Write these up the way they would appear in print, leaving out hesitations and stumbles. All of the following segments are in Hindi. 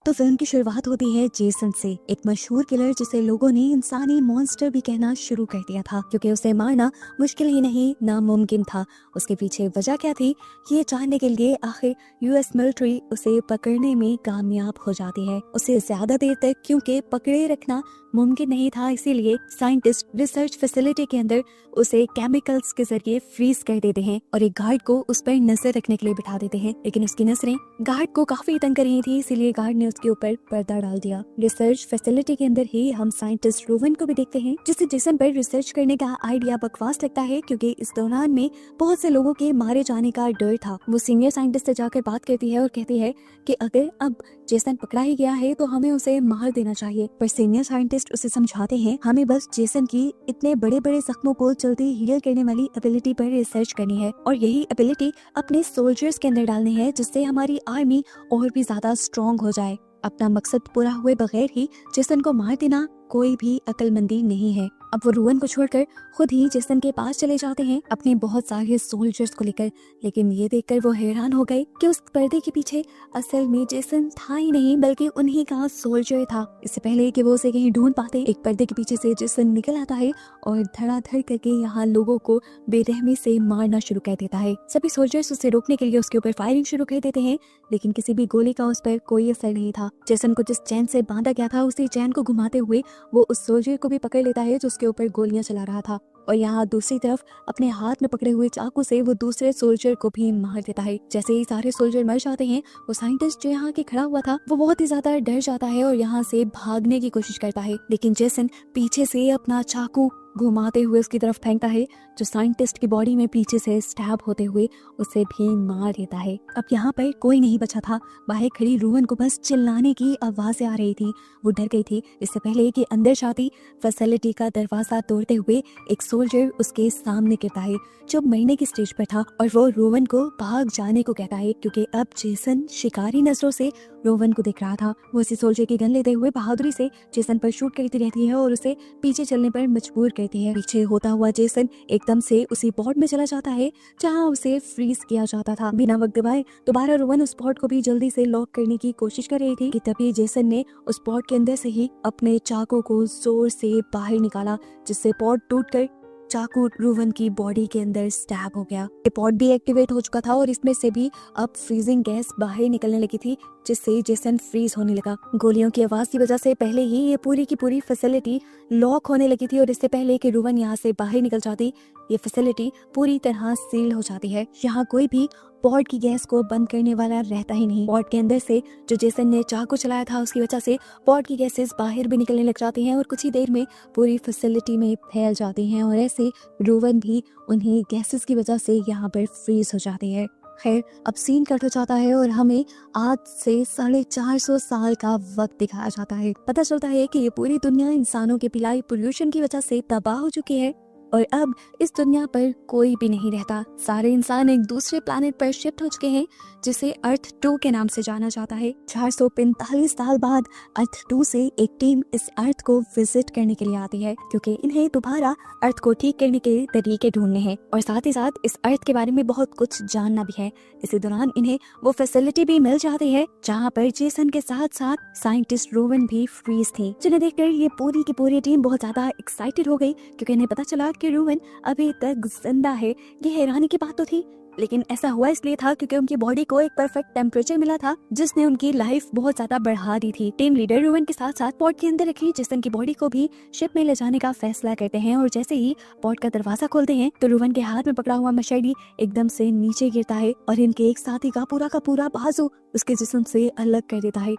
तो फिल्म की शुरुआत होती है जेसन से, एक मशहूर किलर जिसे लोगों ने इंसानी मॉन्स्टर भी कहना शुरू कर दिया था, क्योंकि उसे मारना मुश्किल ही नहीं नामुमकिन था। उसके पीछे वजह क्या थी, ये जानने के लिए आखिर यूएस मिलिट्री उसे पकड़ने में कामयाब हो जाती है। उसे ज्यादा देर तक क्योंकि पकड़े रखना मुमकिन नहीं था, इसीलिए साइंटिस्ट रिसर्च फैसिलिटी के अंदर उसे केमिकल्स के जरिए फ्रीज कर देते हैं और एक गार्ड को उस पर नजर रखने के लिए बिठा देते हैं। लेकिन उसकी नजरें गार्ड को काफी तंग कर रही थी, इसीलिए गार्ड ने उसके ऊपर पर्दा डाल दिया। रिसर्च फैसिलिटी के अंदर ही हम साइंटिस्ट रोवन को भी देखते हैं, जिसे जेसन पर रिसर्च करने का आइडिया बकवास लगता है, क्योंकि इस दौरान में बहुत से लोगों के मारे जाने का डर था। वो सीनियर साइंटिस्ट से जाकर बात करती है और कहती है कि अगर अब जेसन पकड़ा ही गया है तो हमें उसे मार देना चाहिए। पर सीनियर साइंटिस्ट उसे समझाते हैं हमें बस जेसन की इतने बड़े बड़े जख्मों को जल्दी हील करने वाली एबिलिटी पर रिसर्च करनी है और यही एबिलिटी अपने सोल्जर्स के अंदर डालनी है, जिससे हमारी आर्मी और भी ज्यादा स्ट्रॉन्ग हो जाए। अपना मकसद पूरा हुए बगैर ही जेसन को मार देना कोई भी अक्लमंदी नहीं है। अब वो रोवन को छोड़कर खुद ही जेसन के पास चले जाते हैं अपने बहुत सारे सोल्जर्स को लेकर। लेकिन ये देखकर वो हैरान हो गए कि उस पर्दे के पीछे असल में जेसन था ही नहीं, बल्कि उन्हीं का सोल्जर था। इससे पहले कि वो उसे कहीं ढूंढ पाते, एक पर्दे के पीछे से जेसन निकल आता है और धड़ाधड़ करके यहाँ लोगों को बेरहमी से मारना शुरू कर देता है। सभी सोल्जर्स उसे रोकने के लिए उसके ऊपर फायरिंग शुरू कर देते हैं, लेकिन किसी भी गोली का उस पर कोई असर नहीं था। जेसन को जिस चैन से बांधा गया था, उसी चैन को घुमाते हुए वो उस सोल्जर को भी पकड़ लेता है जो उसके ऊपर गोलियां चला रहा था, और यहाँ दूसरी तरफ अपने हाथ में पकड़े हुए चाकू से वो दूसरे सोल्जर को भी मार देता है। जैसे ही सारे सोल्जर मर जाते हैं, वो साइंटिस्ट जो यहाँ के खड़ा हुआ था वो बहुत ही ज्यादा डर जाता है और यहाँ से भागने की कोशिश करता है, लेकिन जेसन पीछे से अपना चाकू घुमाते हुए उसकी तरफ फेंकता है, जो साइंटिस्ट की बॉडी में पीछे से स्टैब होते हुए उसे भी मार देता है। अब यहाँ पर कोई नहीं बचा था। बाहर खड़ी रोवन को बस चिल्लाने की आवाजें आ रही थी। वो डर गई थी। इससे पहले कि अंदर जाती, फैसिलिटी का दरवाजा तोड़ते हुए एक सोल्जर उसके सामने गिरता है जो मरने की स्टेज पर था, और वो रोवन को भाग जाने को कहता है, क्योंकि अब जेसन शिकारी नजरों से रोवन को देख रहा था। वो उसी सोल्जर की गन लेते हुए बहादुरी से जेसन पर शूट करती रहती है और उसे पीछे चलने पर मजबूर करती है। पीछे होता हुआ जेसन एकदम से उसी पॉड में चला जाता है जहाँ उसे फ्रीज किया जाता था। बिना वक्त गवाए दोबारा रोवन उस पॉड को भी जल्दी से लॉक करने की कोशिश कर रही थी कि तभी जेसन ने उस पॉड के अंदर से ही अपने चाकू को जोर से बाहर निकाला, जिससे पॉड टूटकर चाकू रोवन की बॉडी के अंदर स्टैब हो गया। ये पॉड भी एक्टिवेट हो चुका था और इसमें से भी अब फ्रीजिंग गैस बाहर निकलने लगी थी, जिससे जेसन फ्रीज होने लगा। गोलियों की आवाज की वजह से पहले ही ये पूरी की पूरी फैसिलिटी लॉक होने लगी थी, और इससे पहले कि रोवन यहाँ से बाहर निकल जाती, ये फैसिलिटी पूरी तरह सील हो जाती है। यहाँ कोई भी पॉड की गैस को बंद करने वाला रहता ही नहीं। पॉड के अंदर से जो जेसन ने चाकू चलाया था, उसकी वजह से पॉड की गैसेस बाहर भी निकलने लग जाती हैं और कुछ ही देर में पूरी फैसिलिटी में फैल जाती हैं, और ऐसे रोवन भी उन्हीं गैसेस की वजह से यहाँ पर फ्रीज हो जाती है। खैर, अब सीन कट हो जाता है और हमें आज से 450 साल का वक्त दिखाया जाता है। पता चलता है कि ये पूरी दुनिया इंसानों के पिलाई पोल्यूशन की वजह से तबाह हो चुकी है और अब इस दुनिया पर कोई भी नहीं रहता। सारे इंसान एक दूसरे प्लैनेट पर शिफ्ट हो चुके हैं, जिसे अर्थ 2 के नाम से जाना जाता है। 445 साल बाद अर्थ 2 से एक टीम इस अर्थ को विजिट करने के लिए आती है, क्योंकि इन्हें दोबारा अर्थ को ठीक करने के तरीके ढूंढने हैं और साथ ही साथ इस अर्थ के बारे में बहुत कुछ जानना भी है। इसी दौरान इन्हें वो फैसिलिटी भी मिल जाती है जहाँ पर जेसन के साथ साथ साइंटिस्ट रोवन भी फ्रीज थी, जिन्हें देखकर ये पूरी की पूरी टीम बहुत ज्यादा एक्साइटेड हो गई, क्योंकि इन्हें पता चला कि रोवन अभी तक जिंदा है। ये हैरानी की बात तो थी, लेकिन ऐसा हुआ इसलिए था क्योंकि उनकी बॉडी को एक परफेक्ट टेम्परेचर मिला था, जिसने उनकी लाइफ बहुत ज्यादा बढ़ा दी थी। टीम लीडर रोवन के साथ साथ पॉड के अंदर रखी जेसन की बॉडी को भी शिप में ले जाने का फैसला करते हैं, और जैसे ही पॉड का दरवाजा खोलते हैं तो रोवन के हाथ में पकड़ा हुआ मशहरी एकदम से नीचे गिरता है और इनके एक साथी का पूरा बाजू उसके जिस्म से अलग कर देता है।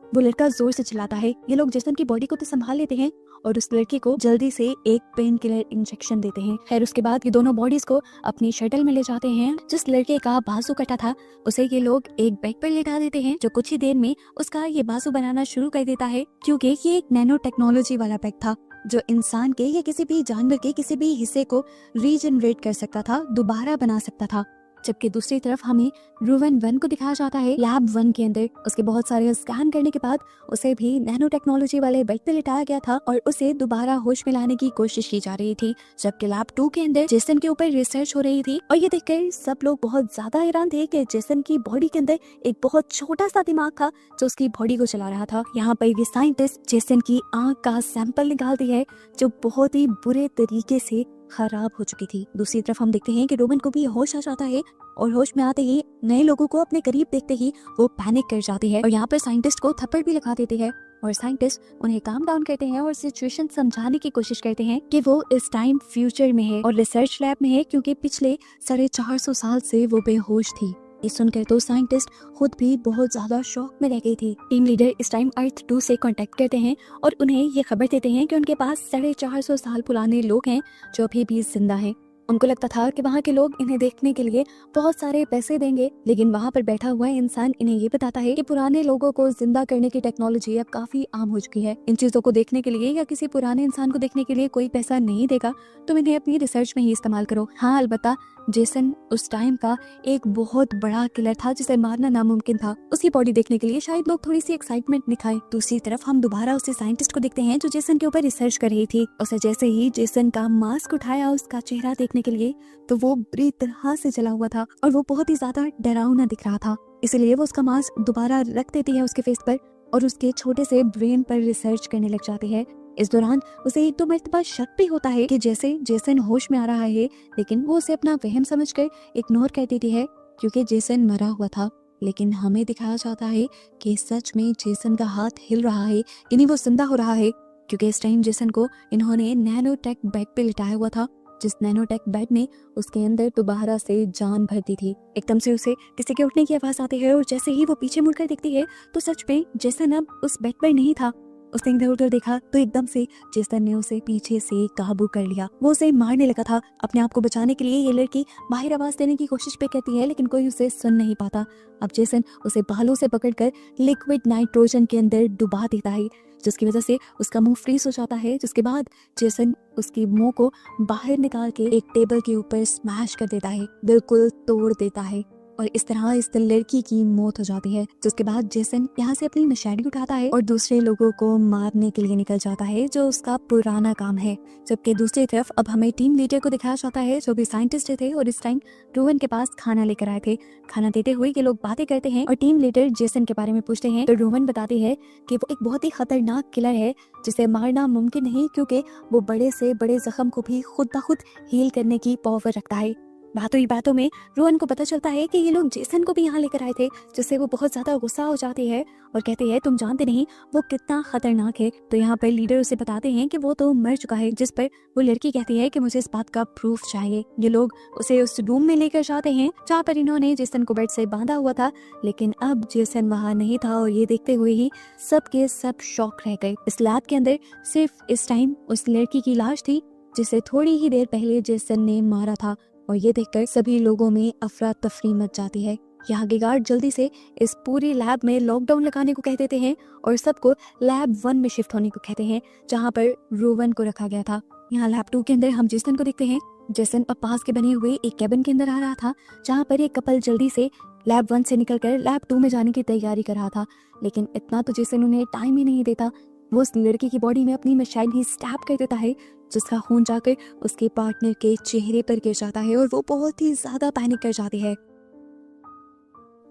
वो लड़का जोर से चिल्लाता है। ये लोग जेसन की बॉडी को तो संभाल लेते हैं और उस लड़के को जल्दी से एक पेन किलर इंजेक्शन देते हैं। खैर, उसके बाद ये दोनों बॉडीज को अपनी शटल में ले जाते हैं। जिस लड़के का बाजू कटा था उसे ये लोग एक बैग पर लेटा देते हैं, जो कुछ ही देर में उसका ये बाजू बनाना शुरू कर देता है, क्योंकि ये एक नैनो टेक्नोलॉजी वाला बैग था जो इंसान के या किसी भी जानवर के किसी भी हिस्से को रीजनरेट कर सकता था, दोबारा बना सकता था। जबकि दूसरी तरफ हमें रूवन 1 को दिखाया जाता है लैब 1 के अंदर। उसके बहुत सारे स्कैन करने के बाद उसे भी नैनो टेक्नोलॉजी वाले बेड पे लिटाया गया था और उसे दोबारा होश में लाने की कोशिश की जा रही थी। जबकि लैब 2 के अंदर जेसन के ऊपर रिसर्च हो रही थी और ये देखकर सब लोग बहुत ज्यादा हैरान थे कि जेसन की बॉडी के अंदर एक बहुत छोटा सा दिमाग था जो उसकी बॉडी को चला रहा था। यहाँ पर भी साइंटिस्ट जेसन की आंख का सैंपल निकालती है जो बहुत ही बुरे तरीके से खराब हो चुकी थी। दूसरी तरफ हम देखते हैं कि रोमन को भी होश आ जाता है और होश में आते ही नए लोगों को अपने करीब देखते ही वो पैनिक कर जाती है और यहाँ पर साइंटिस्ट को थप्पड़ भी लगा देते हैं और साइंटिस्ट उन्हें काम डाउन करते हैं और सिचुएशन समझाने की कोशिश करते हैं कि वो इस टाइम फ्यूचर में है और रिसर्च लैब में है क्योंकि पिछले 450 साल से वो बेहोश थी। ये सुनकर तो साइंटिस्ट खुद भी बहुत ज्यादा शॉक में रह गई थी। टीम लीडर इस टाइम अर्थ 2 से कांटेक्ट करते हैं और उन्हें ये खबर देते हैं कि उनके पास 450 साल पुराने लोग हैं जो अभी भी जिंदा हैं। उनको लगता था कि वहाँ के लोग इन्हें देखने के लिए बहुत सारे पैसे देंगे, लेकिन वहाँ पर बैठा हुआ इंसान इन्हें ये बताता है कि पुराने लोगों को जिंदा करने की टेक्नोलॉजी अब काफी आम हो चुकी है। इन चीजों को देखने के लिए या किसी पुराने इंसान को देखने के लिए कोई पैसा नहीं देगा, तुम इन्हें अपनी रिसर्च में ही इस्तेमाल करो। हाँ, अलबत्ता जेसन उस टाइम का एक बहुत बड़ा किलर था जिसे मारना नामुमकिन था। उसकी बॉडी देखने के लिए शायद लोग थोड़ी सी एक्साइटमेंट दिखाए। दूसरी तरफ हम दोबारा उसी साइंटिस्ट को देखते हैं जो जेसन के ऊपर रिसर्च कर रही थी। उसे जैसे ही जेसन का मास्क उठाया उसका चेहरा देखने के लिए तो वो बुरी तरह से जला हुआ था और वो बहुत ही ज्यादा डरावना दिख रहा था। इसलिए वो उसका मास्क दोबारा रख देती है उसके फेस पर और उसके छोटे से ब्रेन पर रिसर्च करने लग जाती है। इस दौरान उसे एक दो मर्तबा शक भी होता है कि जैसे जेसन होश में आ रहा है, लेकिन वो उसे अपना वहम समझकर इग्नोर कर देती है क्योंकि जेसन मरा हुआ था। लेकिन हमें दिखाया जाता है कि सच में जेसन का हाथ हिल रहा है, यानी वो जिंदा हो रहा है, क्योंकि इस टाइम जेसन को इन्होंने नैनोटेक बेड पे लिटाया हुआ था, जिस नैनोटेक बेड ने उसके अंदर दोबारा से जान भर दी थी। एकदम से उसे किसी के उठने की आवाज आती है और जैसे ही वो पीछे मुड़कर देखती है तो सच में जेसन अब उस बेड पर नहीं था। उसने इधर उधर देखा तो एकदम से जेसन ने उसे पीछे से काबू कर लिया। वो उसे मारने लगा था। अपने आप को बचाने के लिए ये लड़की बाहर आवाज देने की कोशिश पे करती है, लेकिन कोई उसे सुन नहीं पाता। अब जेसन उसे बालों से पकड़कर लिक्विड नाइट्रोजन के अंदर डुबा देता है, जिसकी वजह से उसका मुंह फ्रीज हो जाता है। जिसके बाद जेसन उसकी मुंह को बाहर निकाल के एक टेबल के ऊपर स्मैश कर देता है, बिल्कुल तोड़ देता है और इस तरह इस लड़की की मौत हो जाती है। जिसके बाद जेसन यहाँ से अपनी नशेड़ी उठाता है और दूसरे लोगों को मारने के लिए निकल जाता है, जो उसका पुराना काम है। जबकि दूसरी तरफ अब हमें टीम लीडर को दिखाया जाता है जो भी साइंटिस्ट थे और इस टाइम रोवन के पास खाना लेकर आए थे। खाना देते हुए ये लोग बातें करते हैं और टीम लीडर जेसन के बारे में पूछते हैं तो रोवन बताती है कि वो एक बहुत ही खतरनाक किलर है जिसे मारना मुमकिन नहीं, क्योंकि वो बड़े से बड़े जख्म को भी खुद ब खुद हील करने की पावर रखता है। बातों ही बातों में रोहन को पता चलता है कि ये लोग जेसन को भी यहाँ लेकर आए थे, जिससे वो बहुत ज्यादा गुस्सा हो जाती है और कहती है तुम जानते नहीं वो कितना खतरनाक है। तो यहाँ पर लीडर उसे बताते हैं कि वो तो मर चुका है, जिस पर वो लड़की कहती है कि मुझे इस बात का प्रूफ चाहिए। ये लोग उसे उस रूम में लेकर जाते हैं जहाँ पर इन्होंने जेसन को बेड से बांधा हुआ था, लेकिन अब जेसन वहाँ नहीं था और ये देखते हुए ही सब के सब शॉक रह गए। इस लैब के अंदर सिर्फ इस टाइम उस लड़की की लाश थी जिसे थोड़ी ही देर पहले जेसन ने मारा था और ये देखकर सभी लोगों में अफरा तफरी मच जाती है। यहाँ के गार्ड जल्दी से इस पूरी लैब में लॉकडाउन लगाने को कह देते हैं और सबको लैब 1 में शिफ्ट होने को कहते हैं जहाँ पर रोवन को रखा गया था। यहाँ लैब 2 के अंदर हम जेसन को देखते हैं। जेसन अब पास के बने हुए एक कैबिन के अंदर आ रहा था जहाँ पर एक कपल जल्दी से लैब 1 से निकलकर लैब 2 में जाने की तैयारी कर रहा था, लेकिन इतना तो जेसन उन्हें टाइम ही नहीं देता। वो उस लड़की की बॉडी में अपनी मशीन ही स्टैब कर देता है, जिसका खून जाकर उसके पार्टनर के चेहरे पर गिर जाता है और वो बहुत ही ज्यादा पैनिक कर जाती है।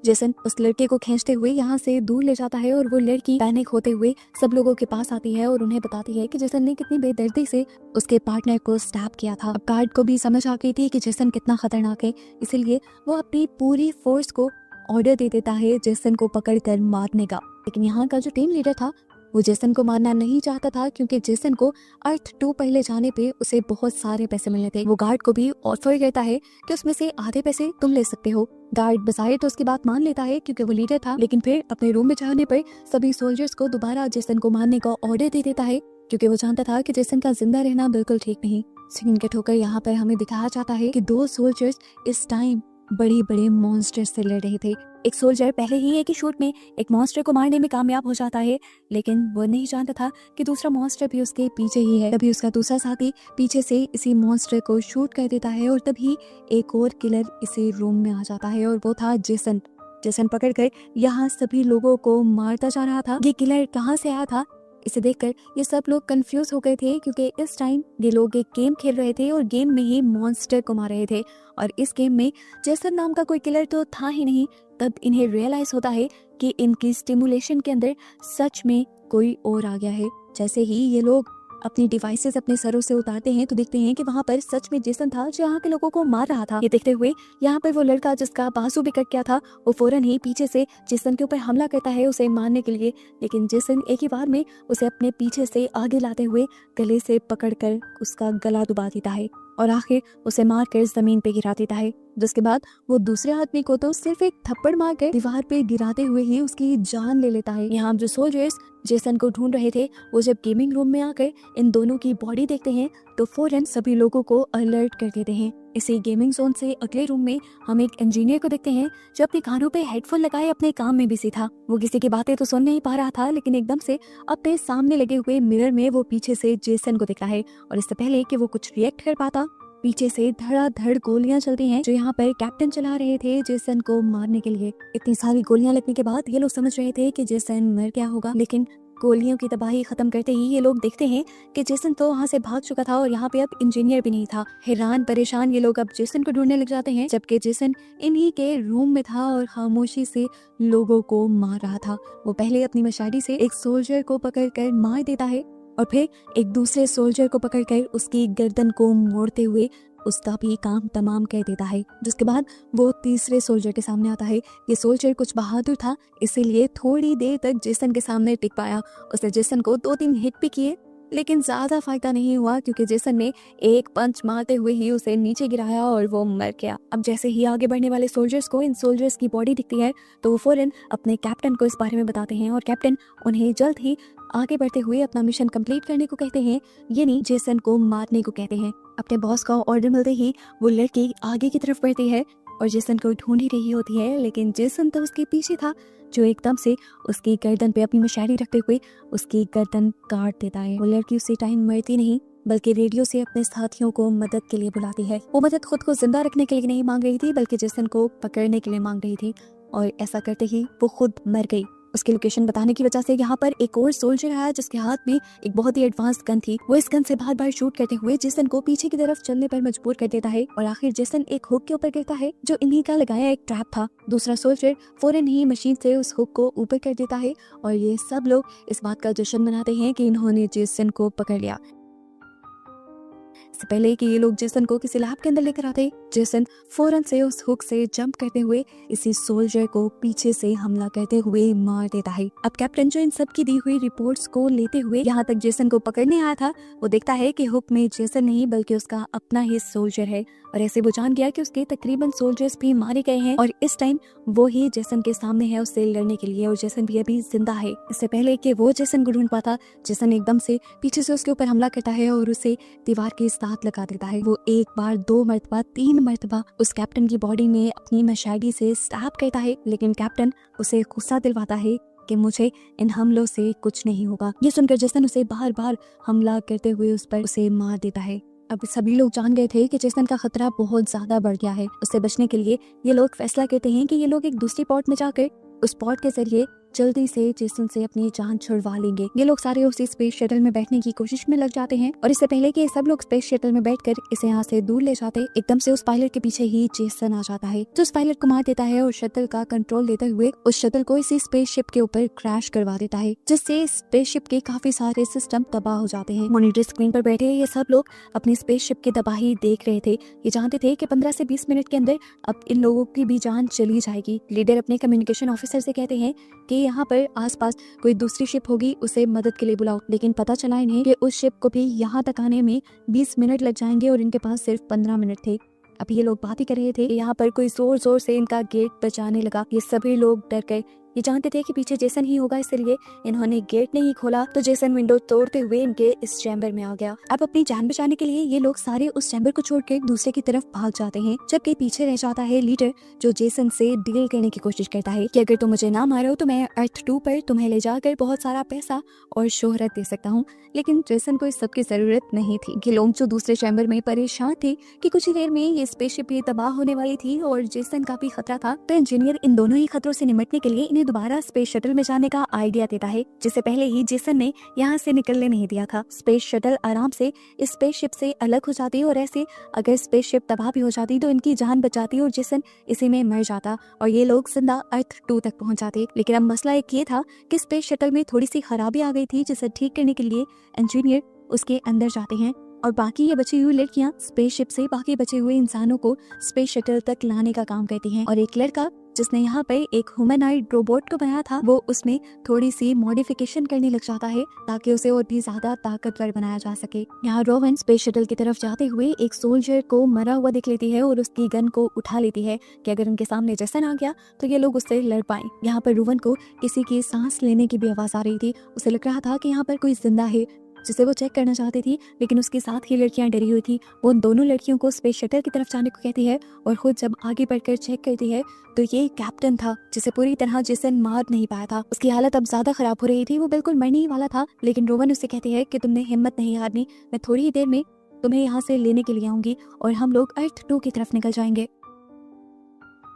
जेसन उस लड़के को खींचते हुए यहाँ से दूर ले जाता है और वो लड़की पैनिक होते हुए सब लोगों के पास आती है और उन्हें बताती है कि जेसन ने कितनी बेदर्दी से उसके पार्टनर को स्टैब किया था। अब गार्ड को भी समझ आ गई थी कि जेसन कितना खतरनाक है, इसीलिए वो अपनी पूरी फोर्स को ऑर्डर दे देता है जेसन को पकड़ कर मारने का। लेकिन यहाँ का जो टीम लीडर था वो जेसन को मारना नहीं चाहता था, क्योंकि जेसन को अर्थ 2 पहले जाने पे उसे बहुत सारे पैसे मिलने थे। वो गार्ड को भी ऑफर करता है कि उसमें से आधे पैसे तुम ले सकते हो। गार्ड बजाय तो उसकी बात मान लेता है क्योंकि वो लीडर था, लेकिन फिर अपने रूम में जाने पर सभी सोल्जर्स को दोबारा जेसन को मारने का ऑर्डर दे देता है, क्योंकि वो जानता था कि जेसन का जिंदा रहना बिल्कुल ठीक नहीं। सीन कट होकर यहाँ पर हमें दिखाया जाता है कि 2 सोल्जर्स इस टाइम बड़े बड़े मॉन्स्टर से लड़ रहे थे। एक सोल्जर पहले ही एक ही शूट में एक मॉन्स्टर को मारने में कामयाब हो जाता है, लेकिन वो नहीं जानता था कि दूसरा मॉन्स्टर भी उसके पीछे ही है। तभी उसका दूसरा साथी पीछे से इसी मॉन्स्टर को शूट कर देता है और तभी एक और किलर इसी रूम में आ जाता है और वो था जेसन। जेसन पकड़कर यहाँ सभी लोगों को मारता जा रहा था। ये किलर कहाँ से आया था, इसे देखकर ये सब लोग कंफ्यूज हो गए थे, क्योंकि इस टाइम ये लोग एक गेम खेल रहे थे और गेम में ही मॉन्स्टर को मार रहे थे और इस गेम में जेसन नाम का कोई किलर तो था ही नहीं। तब इन्हें रियलाइज होता है कि इनकी स्टिमुलेशन के अंदर सच में कोई और आ गया है। जैसे ही ये लोग अपनी डिवाइसेस अपने सरों से उतारते हैं तो देखते हैं कि वहाँ पर सच में जेसन था जो यहाँ के लोगों को मार रहा था। ये देखते हुए यहाँ पर वो लड़का जिसका बाजू भी कट गया था वो फौरन ही पीछे से जेसन के ऊपर हमला करता है उसे मारने के लिए, लेकिन जेसन एक ही बार में उसे अपने पीछे से आगे लाते हुए गले से पकड़कर उसका गला दबा देता है और आखिर उसे मारकर जमीन पे गिरा देता है। जिसके बाद वो दूसरे आदमी को तो सिर्फ एक थप्पड़ मारकर दीवार पे गिराते हुए ही उसकी जान ले लेता है। यहाँ जो सोल्जर्स जेसन को ढूंढ रहे थे वो जब गेमिंग रूम में आकर इन दोनों की बॉडी देखते हैं तो फौरन सभी लोगों को अलर्ट कर देते हैं। इसी गेमिंग जोन से अगले रूम में हम एक इंजीनियर को देखते हैं जो अपने कानों पे हेडफोन लगाए अपने काम में बिजी था। वो किसी की बातें तो सुन नहीं पा रहा था, लेकिन एकदम से अपने सामने लगे हुए मिरर में वो पीछे से जेसन को दिखता है और इससे पहले कि वो कुछ रिएक्ट कर पाता पीछे से धड़ाधड़ गोलियां चलती हैं जो यहाँ पर कैप्टन चला रहे थे जेसन को मारने के लिए। इतनी सारी गोलियां लगने के बाद ये लोग समझ रहे थे कि जेसन मर गया होगा, लेकिन गोलियों की तबाही खत्म करते ही ये लोग देखते हैं कि जेसन तो वहाँ से भाग चुका था और यहाँ पे अब इंजीनियर भी नहीं था। हैरान परेशान ये लोग अब जेसन को ढूंढने लग जाते हैं, जबकि जेसन इन्हीं के रूम में था और खामोशी से लोगों को मार रहा था। वो पहले अपनी मशाली से एक सोल्जर को पकड़कर मार देता है और फिर एक दूसरे सोल्जर को पकड़कर उसकी गर्दन को मोड़ते हुए उसका भी काम तमाम कर देता है। जिसके बाद वो तीसरे सोल्जर के सामने आता है। ये सोल्जर कुछ बहादुर था, इसीलिए थोड़ी देर तक जेसन के सामने टिक पाया। उसने जेसन को 2-3 हिट भी किए, लेकिन ज्यादा फायदा नहीं हुआ क्योंकि जेसन ने एक पंच मारते हुए ही उसे नीचे गिराया और वो मर गया। अब जैसे ही आगे बढ़ने वाले सोल्जर्स को इन सोल्जर्स की बॉडी दिखती है तो वो फौरन अपने कैप्टन को इस बारे में बताते हैं और कैप्टन उन्हें जल्द ही आगे बढ़ते हुए अपना मिशन कंप्लीट करने को कहते हैं, यानी जेसन को मारने को कहते हैं। अपने बॉस का ऑर्डर मिलते ही वो लड़की आगे की तरफ बढ़ती है और जेसन को ढूंढ ही रही होती है, लेकिन जेसन तो उसके पीछे था जो एकदम से उसकी गर्दन पे अपनी मशाली रखते हुए उसकी गर्दन काट देता है। वो लड़की उसी टाइम मरती नहीं बल्कि रेडियो से अपने साथियों को मदद के लिए बुलाती है। वो मदद खुद को जिंदा रखने के लिए नहीं मांग रही थी बल्कि जेसन को पकड़ने के लिए मांग रही थी और ऐसा करते ही वो खुद मर गई। उसकी लोकेशन बताने की वजह से यहाँ पर एक और सोल्जर आया जिसके हाथ में एक बहुत ही एडवांस गन थी। वो इस गन से बार बार शूट करते हुए जेसन को पीछे की तरफ चलने पर मजबूर कर देता है और आखिर जेसन एक हुक के ऊपर गिरता है जो इन्हीं का लगाया एक ट्रैप था। दूसरा सोल्जर फौरन ही मशीन से उस हुक को ऊपर कर देता है और ये सब लोग इस बात का जश्न मनाते हैं कि इन्होंने जेसन को पकड़ लिया। इससे पहले कि ये लोग जेसन को किसी लैब के अंदर लेकर आते, जेसन फौरन से उस हुक से जंप करते हुए इसी सोल्जर को पीछे से हमला करते हुए मार देता है। अब कैप्टन जो इन सब की दी हुई रिपोर्ट्स को लेते हुए यहाँ तक जेसन को पकड़ने आया था, वो देखता है कि हुक में जेसन नहीं बल्कि उसका अपना ही सोल्जर है और ऐसे वो जान गया कि उसके तकरीबन सोल्जर्स भी मारे गए हैं और इस टाइम वो ही जेसन के सामने है उससे लड़ने के लिए और जेसन भी अभी जिंदा है। इससे पहले कि वो जेसन को ढूंढ पाता, जेसन एकदम से पीछे से उसके ऊपर हमला करता है और उसे दीवार के साथ लगा देता है। वो एक बार, 2 मरतबा, 3 मरतबा उस कैप्टन की बॉडी में अपनी मशाली से स्टैब करता है, लेकिन कैप्टन उसे गुस्सा दिलवाता है कि मुझे इन हमलों से कुछ नहीं होगा। ये सुनकर जेसन उसे बार बार हमला करते हुए उस पर उसे मार देता है। अब सभी लोग जान गए थे कि जेसन का खतरा बहुत ज्यादा बढ़ गया है। उससे बचने के लिए ये लोग फैसला करते हैं कि ये लोग एक दूसरी पॉट में जाकर उस पॉट के जरिए जल्दी से जेसन से अपनी जान छुड़वा लेंगे। ये लोग सारे उसी स्पेस शटल में बैठने की कोशिश में लग जाते हैं और इससे पहले कि सब लोग स्पेस शटल में बैठकर इसे यहाँ से दूर ले जाते, एकदम से उस पायलट के पीछे ही जेसन आ जाता है जो उस पायलट को मार देता है और शटल का कंट्रोल लेते हुए उस शटल को इसी स्पेसशिप के ऊपर क्रैश करवा देता है, जिससे स्पेसशिप के काफी सारे सिस्टम तबाह हो जाते हैं। मॉनिटर स्क्रीन पर बैठे ये सब लोग अपनी स्पेसशिप की तबाही देख रहे थे। ये जानते थे कि 15 से 20 मिनट के अंदर अब इन लोगों की भी जान चली जाएगी। लीडर अपने कम्युनिकेशन ऑफिसर से कहते हैं कि यहाँ पर आसपास कोई दूसरी शिप होगी, उसे मदद के लिए बुलाओ, लेकिन पता चला इन्हें कि उस शिप को भी यहाँ तक आने में 20 मिनट लग जाएंगे और इनके पास सिर्फ 15 मिनट थे। अब ये लोग बात ही कर रहे थे कि यहाँ पर कोई जोर जोर से इनका गेट बजाने लगा। ये सभी लोग डर गए। ये जानते थे कि पीछे जेसन ही होगा, इसलिए इन्होंने गेट नहीं खोला तो जेसन विंडो तोड़ते हुए इनके इस चैम्बर में आ गया। अब अपनी जान बचाने के लिए ये लोग सारे उस चैम्बर को छोड़ के दूसरे की तरफ भाग जाते हैं, जबकि पीछे रह जाता है लीडर, जो जेसन से डील करने की कोशिश करता है कि अगर तुम मुझे ना मारो तो मैं अर्थ 2 पर तुम्हें ले जाकर बहुत सारा पैसा और शोहरत दे सकता हूँ। लेकिन जेसन को इस सब की जरूरत नहीं थी। ये लोग जो दूसरे चैम्बर में परेशान थे कि कुछ ही देर में ये स्पेसशिप भी तबाह होने वाली थी और जेसन का भी खतरा था, तो इंजीनियर इन दोनों ही खतरों से निपटने के लिए इन्हें दोबारा स्पेस शटल में जाने का आइडिया देता है, जिसे पहले ही जेसन ने यहाँ से निकलने नहीं दिया था। स्पेस शटल आराम से इस स्पेसशिप से अलग हो जाती और ऐसे अगर स्पेसशिप तबाह भी हो जाती तो इनकी जान बचाती और जेसन इसी में मर जाता और ये लोग जिंदा अर्थ 2 तक पहुंच जाते। लेकिन अब मसला एक ये था कि स्पेस शटल में थोड़ी सी खराबी आ गई थी, जिसे ठीक करने के लिए इंजीनियर उसके अंदर जाते हैं और बाकी ये बची हुई लड़कियां स्पेसशिप से बाकी बचे हुए इंसानों को स्पेस शटल तक लाने का काम करती हैं। और एक लड़का जिसने यहाँ पे एक ह्यूमनॉइड रोबोट को बनाया था, वो उसमें थोड़ी सी मॉडिफिकेशन करने लग जाता है ताकि उसे और भी ज्यादा ताकतवर बनाया जा सके। यहाँ रोवन स्पेस शटल की तरफ जाते हुए एक सोल्जर को मरा हुआ देख लेती है और उसकी गन को उठा लेती है कि अगर उनके सामने जेसन आ गया तो ये लोग उससे लड़ पाए। यहाँ पर रोवन को किसी की सांस लेने की भी आवाज आ रही थी। उसे लग रहा था कि यहाँ पर कोई जिंदा है, जिसे वो चेक करना चाहती थी, लेकिन उसके साथ ही लड़कियां डरी हुई थी। वो उन दोनों लड़कियों को स्पेस शटल की तरफ जाने को कहती है और खुद जब आगे बढ़कर चेक करती है तो ये कैप्टन था, जिसे पूरी तरह जेसन मार नहीं पाया था। उसकी हालत अब ज्यादा खराब हो रही थी, वो बिल्कुल मरने ही वाला था। लेकिन रोवन उससे कहती है कि तुमने हिम्मत नहीं हारनी, मैं थोड़ी ही देर में तुम्हें यहाँ से लेने के लिए आऊंगी और हम लोग अर्थ 2 की तरफ निकल जाएंगे।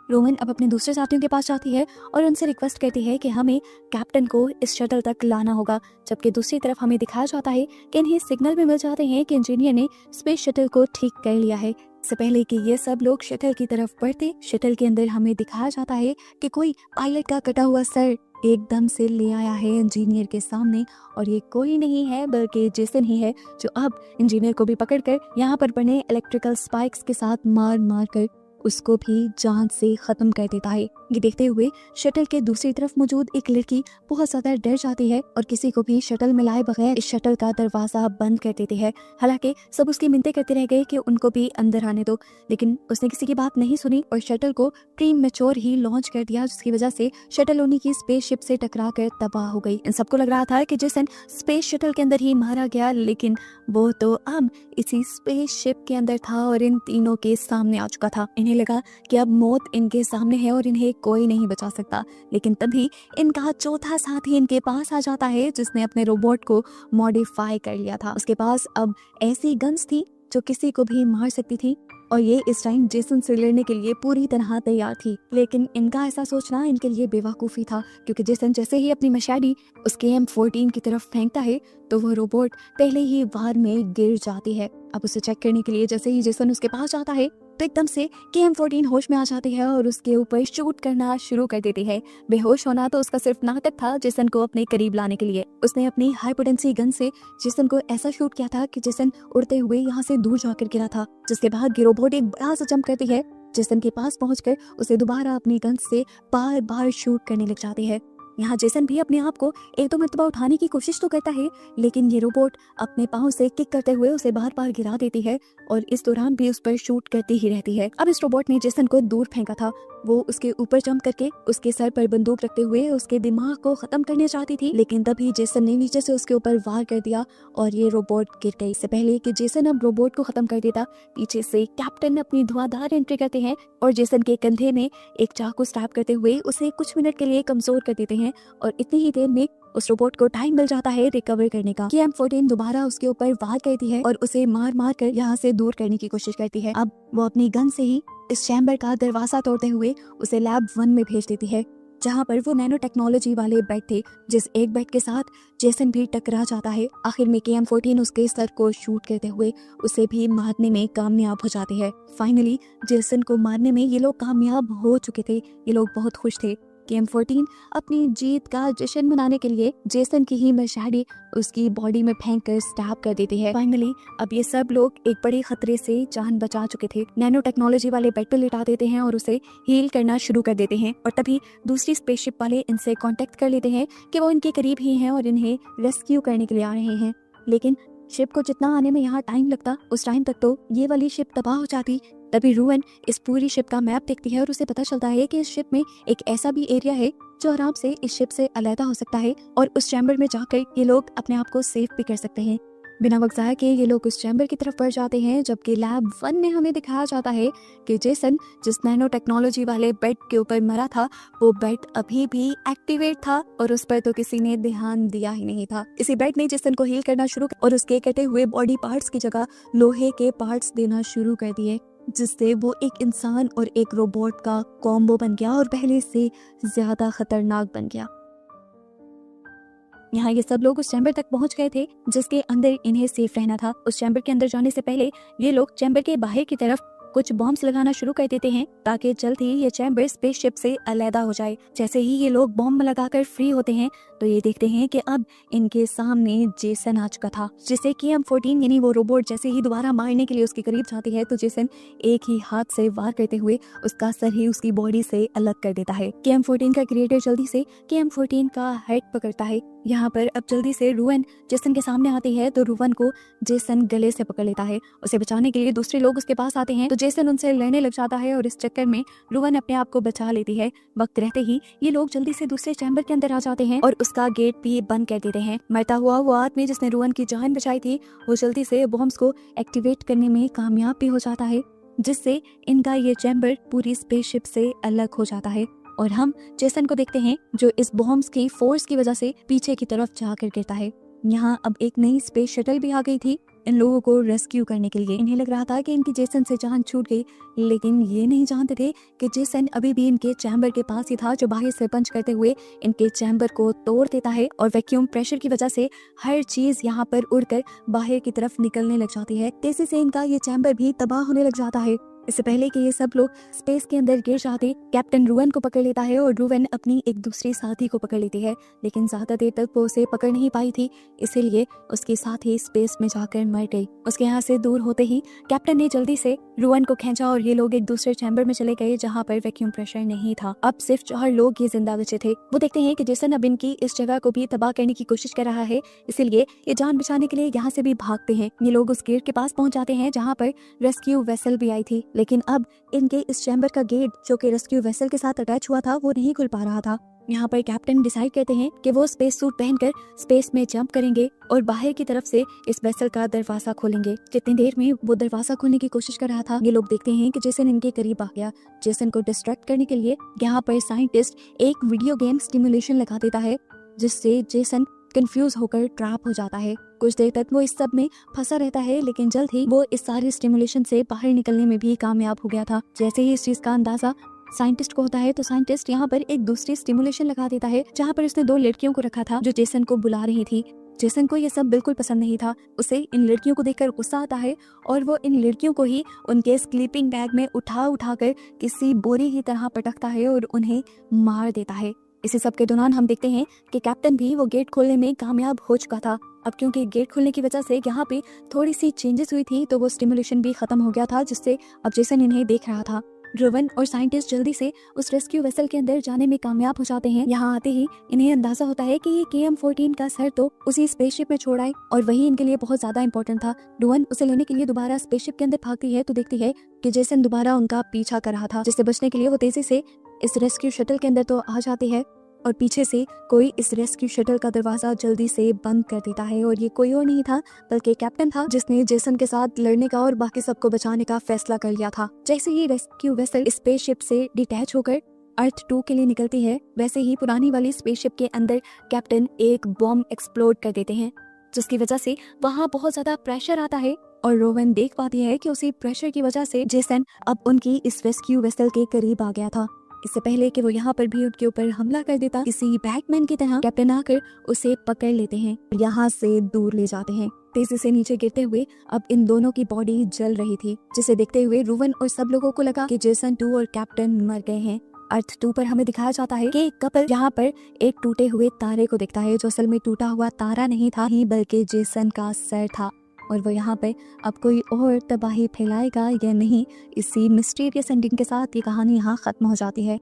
रोवन अब अपने दूसरे साथियों के पास जाती है और उनसे रिक्वेस्ट करती है कि हमें कैप्टन को इस शटल तक लाना होगा, जबकि दूसरी तरफ हमें दिखाया जाता है कि इन्हें सिग्नल भी मिल जाते हैं कि इंजीनियर ने स्पेस शटल को ठीक कर लिया है। इससे पहले कि ये सब लोग शटल की तरफ बढ़ते, शटल के अंदर हमें दिखाया जाता है कि कोई पायलट का कटा हुआ सर एकदम से ले आया है इंजीनियर के सामने, और ये कोई नहीं है बल्कि जेसन ही है, जो अब इंजीनियर को भी पकड़कर यहाँ पर बने इलेक्ट्रिकल स्पाइक्स के साथ मार मार कर उसको भी जान से खत्म कर देता है। ये देखते हुए शटल के दूसरी तरफ मौजूद एक लड़की बहुत ज्यादा डर जाती है और किसी को भी शटल में लाए बगैर इस शटल का दरवाजा बंद कर देती है। हालांकि सब उसकी मिन्नतें करते रह गए कि उनको भी अंदर आने दो, लेकिन उसने किसी की बात नहीं सुनी और शटल को प्री मैच्योर ही लॉन्च कर दिया, जिसकी वजह से शटल उन्हीं की स्पेसशिप से टकरा कर तबाह हो गई। इन सबको लग रहा था कि जेसन स्पेस शटल के अंदर ही मारा गया, लेकिन वो तो अब इसी स्पेसशिप के अंदर था और इन तीनों के सामने आ चुका था। इन्हें लगा कि अब मौत इनके सामने है और इन्हें कोई नहीं बचा सकता, लेकिन तभी इनका चौथा साथी इनके पास आ जाता है, जिसने अपने रोबोट को मॉडिफाई कर लिया था। उसके पास अब ऐसी गन्स थी जो किसी को भी मार सकती थी और ये इस टाइम जेसन से लड़ने के लिए पूरी तरह तैयार थी। लेकिन इनका ऐसा सोचना इनके लिए बेवकूफ़ी था, क्योंकि जेसन जैसे ही अपनी मशादी उसके M14 की तरफ फेंकता है तो वो रोबोट पहले ही वार में गिर जाती है। अब उसे चेक करने के लिए जैसे ही जेसन उसके पास जाता है तो एकदम से KM14 होश में आ जाती है और उसके ऊपर शूट करना शुरू कर देती है। बेहोश होना तो उसका सिर्फ नाटक था जेसन को अपने करीब लाने के लिए। उसने अपनी हाई पोटेंसी गन से जेसन को ऐसा शूट किया था कि जेसन उड़ते हुए यहाँ से दूर जाकर गिरा था, जिसके बाद ये रोबोट एक बड़ा सा जंप करती है, जेसन के पास पहुंचकर उसे दोबारा अपनी गन से बार बार शूट करने लग जाती है। यहाँ जेसन भी अपने आप को एक दो मरतबा उठाने की कोशिश तो करता है, लेकिन ये रोबोट अपने पाँव से किक करते हुए उसे बार बार गिरा देती है और इस दौरान भी उस पर शूट करती ही रहती है। अब इस रोबोट ने जेसन को दूर फेंका था, वो उसके ऊपर जंप करके उसके सर पर बंदूक रखते हुए उसके दिमाग को खत्म करने चाहती थी, लेकिन तभी जेसन ने नीचे से उसके ऊपर वार कर दिया और ये रोबोट गिर गई। इससे पहले कि जेसन अब रोबोट को खत्म कर देता, पीछे से कैप्टन अपनी धुआंधार एंट्री करते हैं और जेसन के कंधे में एक चाकू स्टैब करते हुए उसे कुछ मिनट के लिए कमजोर कर देते हैं और इतनी ही देर में उस रोबोट को टाइम मिल जाता है रिकवर करने का। KM14 दोबारा उसके ऊपर वार करती है और उसे मार मार कर यहाँ से दूर करने की कोशिश करती है। अब वो अपनी गन से ही इस चैम्बर का दरवाजा तोड़ते हुए उसे लैब 1 में भेज देती है, जहाँ पर वो नैनो टेक्नोलॉजी वाले बेड थे, जिस एक बेड के साथ जेसन भी टकरा जाता है। आखिर में KM14 उसके सर को शूट करते हुए उसे भी मारने में कामयाब हो जाते हैं। फाइनली जेसन को मारने में ये लोग कामयाब हो चुके थे, ये लोग बहुत खुश थे। KM14 अपनी जीत का जश्न मनाने के लिए जेसन की ही मशादी उसकी बॉडी में फेंक कर स्टैब कर देती है। फाइनली अब ये सब लोग एक बड़े खतरे से जान बचा चुके थे। नैनो टेक्नोलॉजी वाले बेड पे लिटा देते हैं और उसे हील करना शुरू कर देते हैं और तभी दूसरी स्पेसशिप वाले इनसे कांटेक्ट कर लेते हैं कि वो इनके करीब ही हैं और इन्हें रेस्क्यू करने के लिए आ रहे हैं। लेकिन शिप को जितना आने में यहाँ टाइम लगता, उस टाइम तक तो ये वाली शिप तबाह हो जाती, तभी रूवन इस पूरी शिप का मैप देखती है और उसे पता चलता है कि इस शिप में एक ऐसा भी एरिया है जो आराम से इस शिप से अलग हो सकता है और उस चैम्बर में जाकर ये लोग अपने आप को सेफ भी कर सकते हैं। बिना वक्त ज़ाया के ये लोग उस चैम्बर की तरफ बढ़ जाते हैं, जबकि लैब 1 में हमें दिखाया जाता है कि जेसन जिस नैनो टेक्नोलॉजी वाले बेड के ऊपर मरा था वो बेड अभी भी एक्टिवेट था और उस पर तो किसी ने ध्यान दिया ही नहीं था। इसी बेड ने जेसन को हील करना शुरू और उसके कटे हुए बॉडी पार्ट्स की जगह लोहे के पार्ट्स देना शुरू कर दिए, जिससे वो एक इंसान और एक रोबोट का कॉम्बो बन गया और पहले से ज्यादा खतरनाक बन गया। यहाँ ये सब लोग उस चैम्बर तक पहुंच गए थे जिसके अंदर इन्हें सेफ रहना था। उस चैम्बर के अंदर जाने से पहले ये लोग चैम्बर के बाहर की तरफ कुछ बॉम्ब्स लगाना शुरू कर देते हैं ताकि जल्द ही ये चैम्बर स्पेसशिप से अलहदा हो जाए। जैसे ही ये लोग बॉम्ब लगाकर फ्री होते हैं तो ये देखते हैं कि अब इनके सामने जेसन आ चुका था, जिसे KM-14 यानी वो रोबोट जैसे ही दोबारा मारने के लिए उसके करीब जाती है तो जेसन एक ही हाथ से वार करते हुए उसका सर ही उसकी बॉडी से अलग कर देता है। KM-14 का क्रिएटर जल्दी से KM-14 का हेड पकड़ता है। यहाँ पर अब जल्दी से रूवन जेसन के सामने आती है तो रूवन को जेसन गले से पकड़ लेता है। उसे बचाने के लिए दूसरे लोग उसके पास आते हैं तो जेसन उनसे लड़ने लग जाता है और इस चक्कर में रूवन अपने आप को बचा लेती है। वक्त रहते ही ये लोग जल्दी से दूसरे चैम्बर के अंदर आ जाते हैं और उसका गेट भी बंद कर देते हैं। मरता हुआ वो आदमी जिसने रूवन की जान बचाई थी वो जल्दी से बॉम्ब्स को एक्टिवेट करने में कामयाब भी हो जाता है, जिससे इनका ये चैम्बर पूरी स्पेसशिप से अलग हो जाता है और हम जेसन को देखते हैं जो इस बॉम्ब्स की फोर्स की वजह से पीछे की तरफ जाकर गिरता है। यहाँ अब एक नई स्पेस शटल भी आ गई थी इन लोगों को रेस्क्यू करने के लिए। इन्हें लग रहा था कि इनकी जेसन से जान छूट गई, लेकिन ये नहीं जानते थे कि जेसन अभी भी इनके चैम्बर के पास ही था जो बाहर से पंच करते हुए इनके चैम्बर को तोड़ देता है और वैक्यूम प्रेशर की वजह से हर चीज यहाँ पर उड़कर बाहर की तरफ निकलने लग जाती है। तेजी से इनका ये चैम्बर भी तबाह होने लग जाता है। इससे पहले कि ये सब लोग स्पेस के अंदर गिर जाते, कैप्टन रूवन को पकड़ लेता है और रूवन अपनी एक दूसरी साथी को पकड़ लेती है, लेकिन ज्यादा देर तक वो उसे पकड़ नहीं पाई थी, इसीलिए उसकी साथी स्पेस में जाकर मर गई। उसके यहाँ से दूर होते ही कैप्टन ने जल्दी से रूवन को खींचा और ये लोग एक दूसरे चैम्बर में चले गए जहाँ पर वैक्यूम प्रेशर नहीं था। अब सिर्फ 4 लोग ये जिंदा बचे थे। वो देखते हैं कि जेसन अब इनकी इस जगह को भी तबाह करने की कोशिश कर रहा है, इसीलिए ये जान बचाने के लिए यहाँ से भी भागते हैं। ये लोग उस गेट के पास पहुंच जाते हैं जहाँ पर रेस्क्यू वेसल भी आई थी, लेकिन अब इनके इस चैम्बर का गेट जो कि रेस्क्यू वेसल के साथ अटैच हुआ था वो नहीं खुल पा रहा था। यहाँ पर कैप्टन डिसाइड करते हैं कि वो स्पेस सूट पहनकर स्पेस में जंप करेंगे और बाहर की तरफ से इस वेसल का दरवाजा खोलेंगे। जितनी देर में वो दरवाजा खोलने की कोशिश कर रहा था ये लोग देखते हैं कि जेसन इनके करीब आ गया। जेसन को डिस्ट्रैक्ट करने के लिए यहाँ पर साइंटिस्ट एक वीडियो गेम स्टिमुलेशन लगा देता है, जिससे जेसन कंफ्यूज होकर ट्रैप हो जाता है। कुछ देर तक वो इस सब में फंसा रहता है, लेकिन जल्द ही वो इस सारे स्टिमुलेशन से बाहर निकलने में भी कामयाब हो गया था। जैसे ही इस चीज का अंदाजा साइंटिस्ट को होता है तो साइंटिस्ट यहाँ पर एक दूसरी स्टिमुलेशन लगा देता है जहाँ पर उसने 2 लड़कियों को रखा था जो जेसन को बुला रही थी। जेसन को ये सब बिल्कुल पसंद नहीं था, उसे इन लड़कियों को देखकर गुस्सा आता है और वो इन लड़कियों को ही उनके स्लीपिंग बैग में उठा कर किसी बोरी की तरह पटकता है और उन्हें मार देता है। इसी सब के दौरान हम देखते हैं कि कैप्टन भी वो गेट खोलने में कामयाब हो चुका था। अब क्योंकि गेट खुलने की वजह से यहाँ पे थोड़ी सी चेंजेस हुई थी तो वो स्टिमुलेशन भी खत्म हो गया था, जिससे अब जेसन इन्हें देख रहा था। रोवन और साइंटिस्ट जल्दी से उस रेस्क्यू वेसल के अंदर जाने में कामयाब हो जाते हैं। यहाँ आते ही इन्हें अंदाजा होता है कि ये KM-14 का सर तो उसी स्पेसशिप में छोड़ आए और वही इनके लिए बहुत ज्यादा इंपॉर्टेंट था। रोवन उसे लेने के लिए दोबारा स्पेसशिप के अंदर भागती है तो देखती है कि जेसन दोबारा उनका पीछा कर रहा था, जिससे बचने के लिए वो तेजी से इस रेस्क्यू शटल के अंदर तो आ जाती है और पीछे से कोई इस रेस्क्यू शटल का दरवाजा जल्दी से बंद कर देता है और ये कोई और नहीं था बल्कि कैप्टन था, जिसने जेसन के साथ लड़ने का और बाकी सबको बचाने का फैसला कर लिया था। जैसे ही रेस्क्यू वेसल स्पेसशिप से डिटैच होकर अर्थ 2 के लिए निकलती है, वैसे ही पुरानी वाली स्पेसशिप के अंदर कैप्टन एक बॉम्ब एक्सप्लोड कर देते हैं, जिसकी वजह से वहाँ बहुत ज्यादा प्रेशर आता है और रोवन देख पाती है कि उसी प्रेशर की वजह से जेसन अब उनकी इस रेस्क्यू वेसल के करीब आ गया था। इससे पहले कि वो यहाँ पर भी उनके ऊपर हमला कर देता, किसी बैटमैन की तरह कैप्टन आकर उसे पकड़ लेते हैं और यहाँ से दूर ले जाते हैं। तेजी से नीचे गिरते हुए अब इन दोनों की बॉडी जल रही थी, जिसे देखते हुए रोवन और सब लोगों को लगा कि जेसन 2 और कैप्टन मर गए हैं। अर्थ 2 पर हमें दिखाया जाता है कि एक कपल यहाँ पर एक टूटे हुए तारे को देखता है, जो असल में टूटा हुआ तारा नहीं था ही बल्कि जेसन का सर था और वो यहाँ पे अब कोई और तबाही फैलाएगा या नहीं, इसी मिस्टीरियस एंडिंग के साथ ये कहानी यहाँ खत्म हो जाती है।